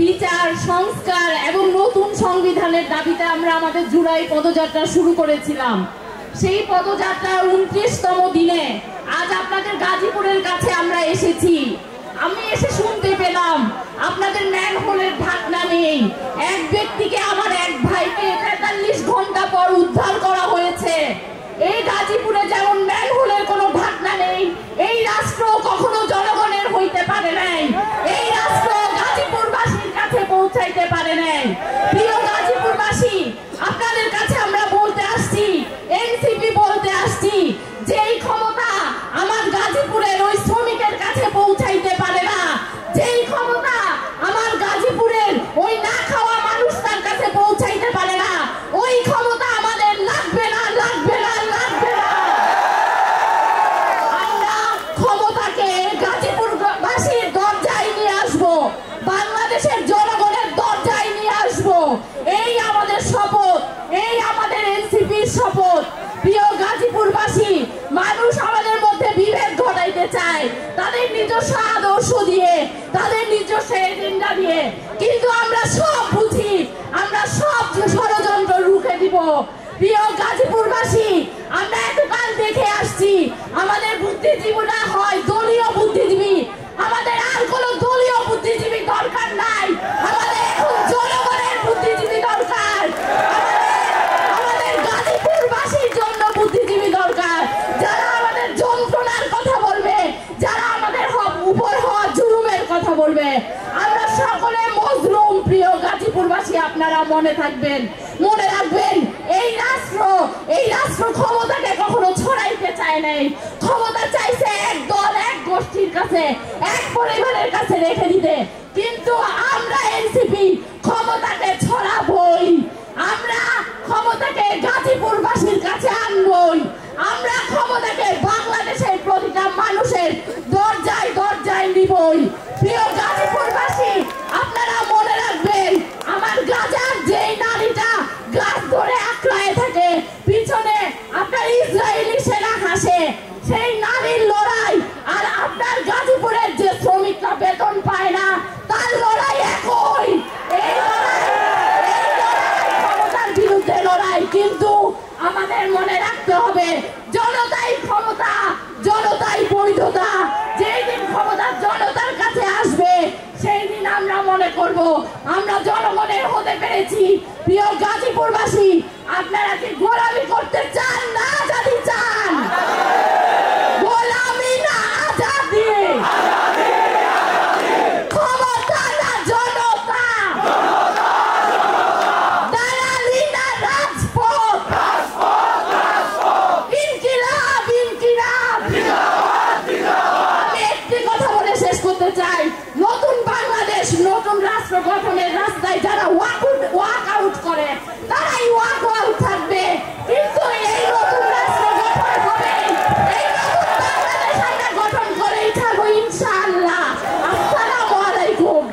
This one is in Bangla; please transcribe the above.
বিচার, সংস্কার এবং নতুন সংবিধানের দাবিতে আমরা আমাদের জুলাই পদযাত্রা শুরু করেছিলাম। সেই পদযাত্রার 29তম দিনে আজ আপনাদের গাজীপুরের কাছে আমরা এসেছি। আমি এসে শুনতে পেলাম আপনাদের ম্যানহোলের ঢাকনা নেই। এক ব্যক্তিকে, আমার এক ভাইকে 43 ঘন্টা পর উদ্ধার করা হয়েছে। এই গাজীপুরে যেমন ম্যানহোলের কোনো ঢাকনা নেই, এই রাষ্ট্র কখনো জনগণের হইতে পারে নাই, এই রাষ্ট্র গাজীপুরবাসীর কাছে পৌঁছাইতে পারে নাই। প্রিয় গাজীপুরবাসী, আপনাদের কাছে আমরা বলতে আসছি, এনসিপি বলতে আসছি, যে এই ক্ষমতা আমার গাজীপুরের ওই শ্রমিকের কাছে পৌঁছাইতে পারে না, যেই ক্ষমতা আমার গাজীপুরের ওই না খাওয়া মানুষটার কাছে পৌঁছাইতে পারে না, ওই ক্ষমতা আমাদের লাগবে না, লাগবে না, লাগবে না। আমরা ক্ষমতাকে গাজীপুরবাসীর দরজায় নিয়ে আসবো, বাংলাদেশের জনগণের দরজায় নিয়ে আসবো। এই আমাদের শপথ, এই আমাদের এনসিপির শপথ। প্রিয় গাজীপুরবাসী, মানুষ আমাদের মধ্যে বিভেদ ঘটাইতে চায় তাদের নিজস্ব আদর্শ দিয়ে, তাদের নিজস্ব এজেন্ডা দিয়ে, কিন্তু আমরা সব বুঝি, আমরা সব ষড়যন্ত্র রুখে দিব। প্রিয় গাজীপুরবাসী, আমরা এতকাল দেখে আসছি আমাদের বুদ্ধিজীবীরা হয় দলীয় বুদ্ধিজীবী, আমাদের আর কোনো দলীয় বুদ্ধিজীবী দরকার নাই, আমাদের এখন জনগণের বুদ্ধিজীবী দরকার, আমাদের গাজীপুরবাসীর জন্য বুদ্ধিজীবী দরকার, যারা আমাদের যন্ত্রণার কথা বলবে, যারা আমাদের উপর হওয়া জুলুমের কথা বলবে। আমরা সকলে মজলুম। প্রিয় গাজীপুরবাসী, আপনারা মনে থাকবেন, মনে রাখবেন, এই রাষ্ট্র ক্ষমতাকে কখনো ছড়াইতে চায় নাই। ক্ষমতা চাইছে এক দল, এক গোষ্ঠীর কাছে, এক পরিবারের কাছে রেখে দিতে, কিন্তু আমরা এনসিপি ক্ষমতাকে ছড়াবই, আমরা ক্ষমতাকে গাজীপুরবাসীর কাছে আনবই, আমরা ক্ষমতাকে বাংলাদেশের প্রতিটা মানুষের দরজায় দরজায় নিবই। প্রিয় গাজীপুরবাসী, আপনারা মনে রাখবেন, আমার গাজার যেই নারীটা গাছ ধরে আঁকড়ায় থাকে, পিছনে আপনার ইসরায়েলি সেনা হাসে, সেই নারীর লড়াই আর আপনার গাজীপুরের যে শ্রমিকরা বেতন পায় না তার লড়াই একই। এই লড়াই ক্ষমতার বিরুদ্ধে লড়াই, কিন্তু আমাদের মনে রাখতে হবে, জনতাই ক্ষমতা, জনতাই বৈধতা। যেই দিন ক্ষমতা জনতার কাছে আসবে, সেই দিন আমরা মনে করব আমরা জনগণের হতে পেরেছি। প্রিয় গাজীপুরবাসী, আপনারা কি গোলামি করতে চান না আজাদি চান? গোলামি না আজাদি, ক্ষমতা না জনতা, দালালি না রাজপথ, ইনকিলাব, ইনকিলাব। আমি একটি কথা বলে শেষ করতে চাই, নতুন বাংলাদেশ, নতুন রাষ্ট্র গঠন